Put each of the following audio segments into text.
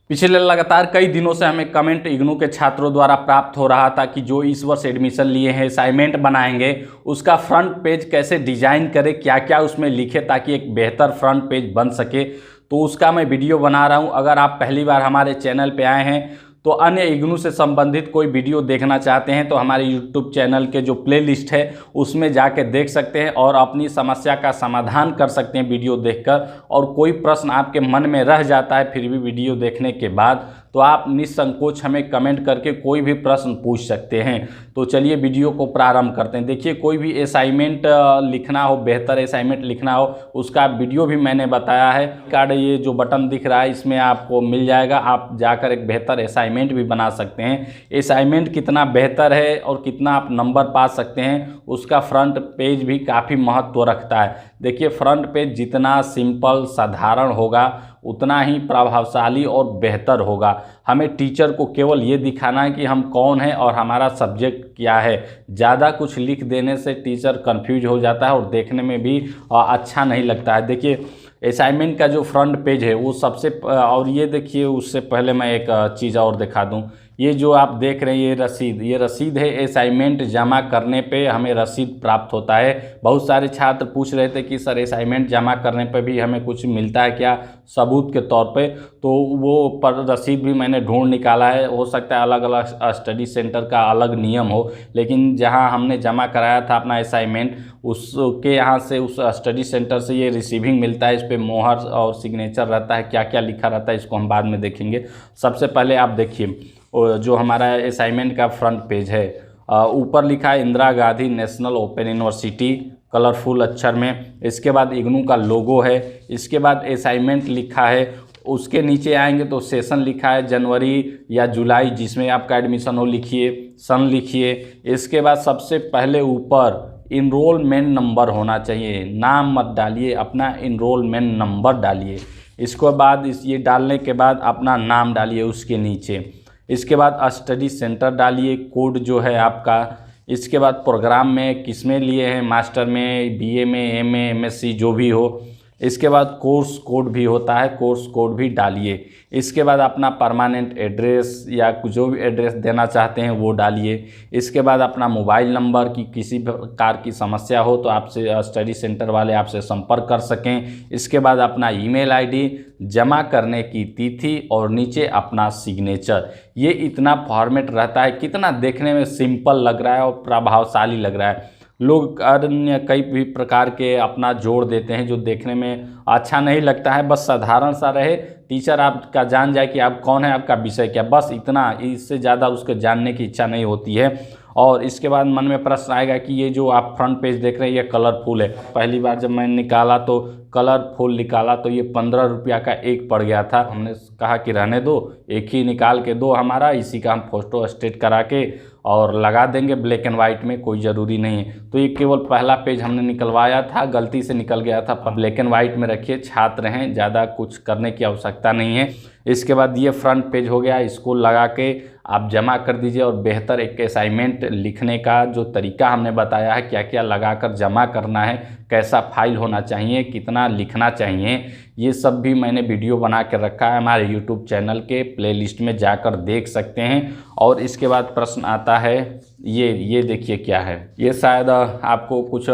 पिछले लगातार कई दिनों से हमें कमेंट इग्नू के छात्रों द्वारा प्राप्त हो रहा था कि जो इस वर्ष एडमिशन लिए हैं असाइनमेंट बनाएंगे उसका फ्रंट पेज कैसे डिजाइन करें, क्या क्या उसमें लिखे ताकि एक बेहतर फ्रंट पेज बन सके। तो उसका मैं वीडियो बना रहा हूं। अगर आप पहली बार हमारे चैनल पे आए हैं तो अन्य इग्नू से संबंधित कोई वीडियो देखना चाहते हैं तो हमारे यूट्यूब चैनल के जो प्लेलिस्ट है उसमें जाके देख सकते हैं और अपनी समस्या का समाधान कर सकते हैं वीडियो देखकर। और कोई प्रश्न आपके मन में रह जाता है फिर भी वीडियो देखने के बाद, तो आप निसंकोच हमें कमेंट करके कोई भी प्रश्न पूछ सकते हैं। तो चलिए वीडियो को प्रारंभ करते हैं। देखिए, कोई भी असाइनमेंट लिखना हो, बेहतर असाइनमेंट लिखना हो, उसका वीडियो भी मैंने बताया है। कार्ड ये जो बटन दिख रहा है इसमें आपको मिल जाएगा, आप जाकर एक बेहतर असाइनमेंट भी बना सकते हैं। असाइनमेंट कितना बेहतर है और कितना आप नंबर पा सकते हैं उसका फ्रंट पेज भी काफ़ी महत्व रखता है। देखिए, फ्रंट पेज जितना सिंपल साधारण होगा उतना ही प्रभावशाली और बेहतर होगा। हमें टीचर को केवल ये दिखाना है कि हम कौन हैं और हमारा सब्जेक्ट क्या है। ज़्यादा कुछ लिख देने से टीचर कंफ्यूज हो जाता है और देखने में भी अच्छा नहीं लगता है। देखिए, असाइनमेंट का जो फ्रंट पेज है वो सबसे और ये देखिए, उससे पहले मैं एक चीज़ और दिखा दूँ। ये जो आप देख रहे हैं ये रसीद है। असाइनमेंट जमा करने पे हमें रसीद प्राप्त होता है। बहुत सारे छात्र पूछ रहे थे कि सर असाइनमेंट जमा करने पे भी हमें कुछ मिलता है क्या सबूत के तौर पे, तो वो पर रसीद भी मैंने ढूंढ निकाला है। हो सकता है अलग अलग स्टडी सेंटर का अलग नियम हो, लेकिन जहां हमने जमा कराया था अपना असाइनमेंट उसके यहाँ से, उस स्टडी सेंटर से ये रिसीविंग मिलता है। इस पर मोहर और सिग्नेचर रहता है, क्या क्या लिखा रहता है इसको हम बाद में देखेंगे। सबसे पहले आप देखिए जो हमारा असाइनमेंट का फ्रंट पेज है, ऊपर लिखा है Indira Gandhi national open university colourful अक्षर में। इसके बाद इग्नू का लोगो है। इसके बाद असाइनमेंट लिखा है। उसके नीचे आएंगे तो सेशन लिखा है, जनवरी या जुलाई जिसमें आपका एडमिशन हो लिखिए, सन लिखिए। इसके बाद सबसे पहले ऊपर इनरोलमेंट नंबर होना चाहिए, नाम मत डालिए, अपना इनरोलमेंट नंबर डालिए। इसके बाद ये डालने के बाद अपना नाम डालिए उसके नीचे। इसके बाद स्टडी सेंटर डालिए, कोड जो है आपका। इसके बाद प्रोग्राम में किस में लिए हैं, मास्टर में, बीए में, एमए, एमएससी जो भी हो। इसके बाद कोर्स कोड भी होता है, कोर्स कोड भी डालिए। इसके बाद अपना परमानेंट एड्रेस या जो भी एड्रेस देना चाहते हैं वो डालिए। इसके बाद अपना मोबाइल नंबर की किसी प्रकार की समस्या हो तो आपसे स्टडी सेंटर वाले आपसे संपर्क कर सकें। इसके बाद अपना ईमेल आईडी, जमा करने की तिथि और नीचे अपना सिग्नेचर। ये इतना फॉर्मेट रहता है, कितना देखने में सिंपल लग रहा है और प्रभावशाली लग रहा है। लोग अन्य कई भी प्रकार के अपना जोड़ देते हैं जो देखने में अच्छा नहीं लगता है। बस साधारण सा रहे, टीचर आपका जान जाए कि आप कौन है, आपका विषय क्या, बस इतना, इससे ज़्यादा उसको जानने की इच्छा नहीं होती है। और इसके बाद मन में प्रश्न आएगा कि ये जो आप फ्रंट पेज देख रहे हैं ये कलरफुल है। पहली बार जब मैंने निकाला तो कलरफुल निकाला तो ये 15 रुपया का एक पड़ गया था। हमने कहा कि रहने दो, एक ही निकाल के दो हमारा, इसी का हम फोटो स्टेट करा के और लगा देंगे ब्लैक एंड वाइट में, कोई ज़रूरी नहीं है। तो ये केवल पहला पेज हमने निकलवाया था, गलती से निकल गया था। ब्लैक एंड वाइट में रखिए, छात्र हैं, ज़्यादा कुछ करने की आवश्यकता नहीं है। इसके बाद ये फ्रंट पेज हो गया, इसको लगा के आप जमा कर दीजिए। और बेहतर एक असाइनमेंट लिखने का जो तरीका हमने बताया है, क्या क्या लगाकर जमा करना है, कैसा फाइल होना चाहिए, कितना लिखना चाहिए, ये सब भी मैंने वीडियो बना के रखा है। हमारे यूट्यूब चैनल के प्लेलिस्ट में जाकर देख सकते हैं। और इसके बाद प्रश्न आता है, ये देखिए क्या है। ये शायद आपको कुछ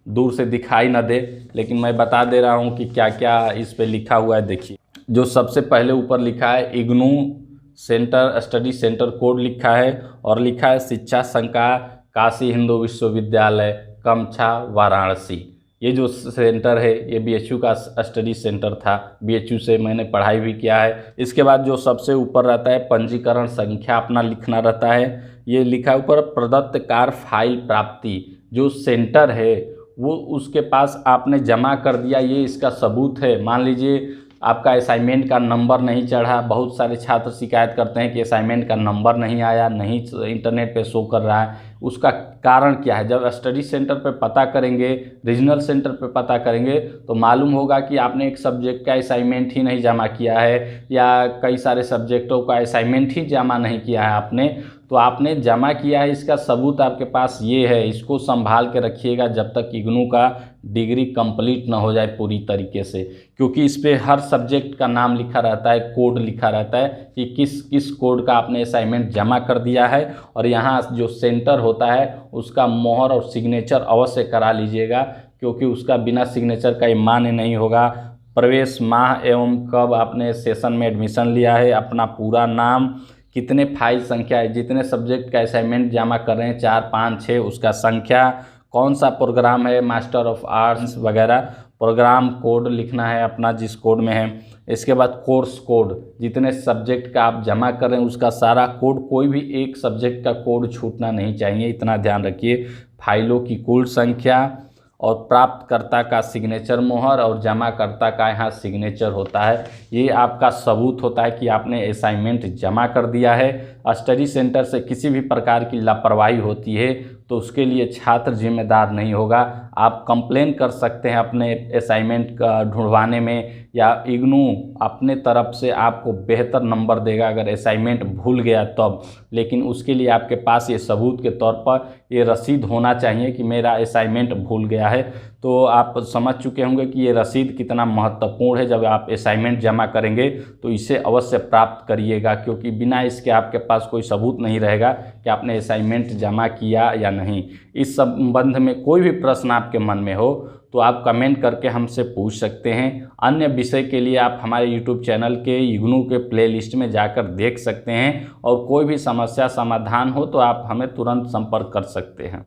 दूर से दिखाई न दे, लेकिन मैं बता दे रहा हूँ कि क्या क्या इस पे लिखा हुआ है। देखिए, जो सबसे पहले ऊपर लिखा है IGNOU centre study centre code लिखा है और लिखा है शिक्षा संकाय काशी हिंदू विश्वविद्यालय कमछा वाराणसी। ये जो सेंटर है ये बीएचयू का स्टडी सेंटर था, बीएचयू से मैंने पढ़ाई भी किया है। इसके बाद जो सबसे ऊपर रहता है पंजीकरण संख्या अपना लिखना रहता है। ये लिखा है ऊपर प्रदत्त कार फाइल प्राप्ति, जो सेंटर है वो उसके पास आपने जमा कर दिया, ये इसका सबूत है। मान लीजिए आपका असाइनमेंट का नंबर नहीं चढ़ा, बहुत सारे छात्र शिकायत करते हैं कि असाइनमेंट का नंबर नहीं आया, नहीं इंटरनेट पे शो कर रहा है। उसका कारण क्या है? जब स्टडी सेंटर पे पता करेंगे, रीजनल सेंटर पे पता करेंगे तो मालूम होगा कि आपने एक सब्जेक्ट का असाइनमेंट ही नहीं जमा किया है या कई सारे सब्जेक्टों का असाइनमेंट ही जमा नहीं किया है आपने। तो आपने जमा किया है, इसका सबूत आपके पास ये है। इसको संभाल के रखिएगा जब तक इग्नू का डिग्री कंप्लीट ना हो जाए पूरी तरीके से, क्योंकि इस पे हर सब्जेक्ट का नाम लिखा रहता है, कोड लिखा रहता है कि किस किस कोड का आपने असाइनमेंट जमा कर दिया है। और यहाँ जो सेंटर होता है उसका मोहर और सिग्नेचर अवश्य करा लीजिएगा, क्योंकि उसका बिना सिग्नेचर का ये मान्य नहीं होगा। प्रवेश माह एवं कब आपने सेशन में एडमिशन लिया है, अपना पूरा नाम, कितने फाइल संख्या है, जितने सब्जेक्ट का असाइनमेंट जमा कर रहे हैं 4, 5, 6, उसका संख्या, कौन सा प्रोग्राम है, मास्टर ऑफ आर्ट्स वगैरह, प्रोग्राम कोड लिखना है अपना जिस कोड में है। इसके बाद कोर्स कोड, जितने सब्जेक्ट का आप जमा कर रहे हैं उसका सारा कोड, कोई भी एक सब्जेक्ट का कोड छूटना नहीं चाहिए, इतना ध्यान रखिए। फाइलों की कुल संख्या और प्राप्तकर्ता का सिग्नेचर मोहर और जमाकर्ता का यहाँ सिग्नेचर होता है। ये आपका सबूत होता है कि आपने असाइनमेंट जमा कर दिया है। स्टडी सेंटर से किसी भी प्रकार की लापरवाही होती है तो उसके लिए छात्र जिम्मेदार नहीं होगा। आप कंप्लेन कर सकते हैं अपने असाइनमेंट का ढूंढवाने में, या इग्नू अपने तरफ से आपको बेहतर नंबर देगा अगर असाइनमेंट भूल गया तब। लेकिन उसके लिए आपके पास ये सबूत के तौर पर ये रसीद होना चाहिए कि मेरा असाइनमेंट भूल गया है। तो आप समझ चुके होंगे कि ये रसीद कितना महत्वपूर्ण है। जब आप असाइनमेंट जमा करेंगे तो इसे अवश्य प्राप्त करिएगा, क्योंकि बिना इसके आपके पास कोई सबूत नहीं रहेगा कि आपने असाइनमेंट जमा किया या नहीं। इस संबंध में कोई भी प्रश्न आपके मन में हो तो आप कमेंट करके हमसे पूछ सकते हैं। अन्य विषय के लिए आप हमारे यूट्यूब चैनल के इग्नू के प्लेलिस्ट में जाकर देख सकते हैं, और कोई भी समस्या समाधान हो तो आप हमें तुरंत संपर्क कर सकते हैं।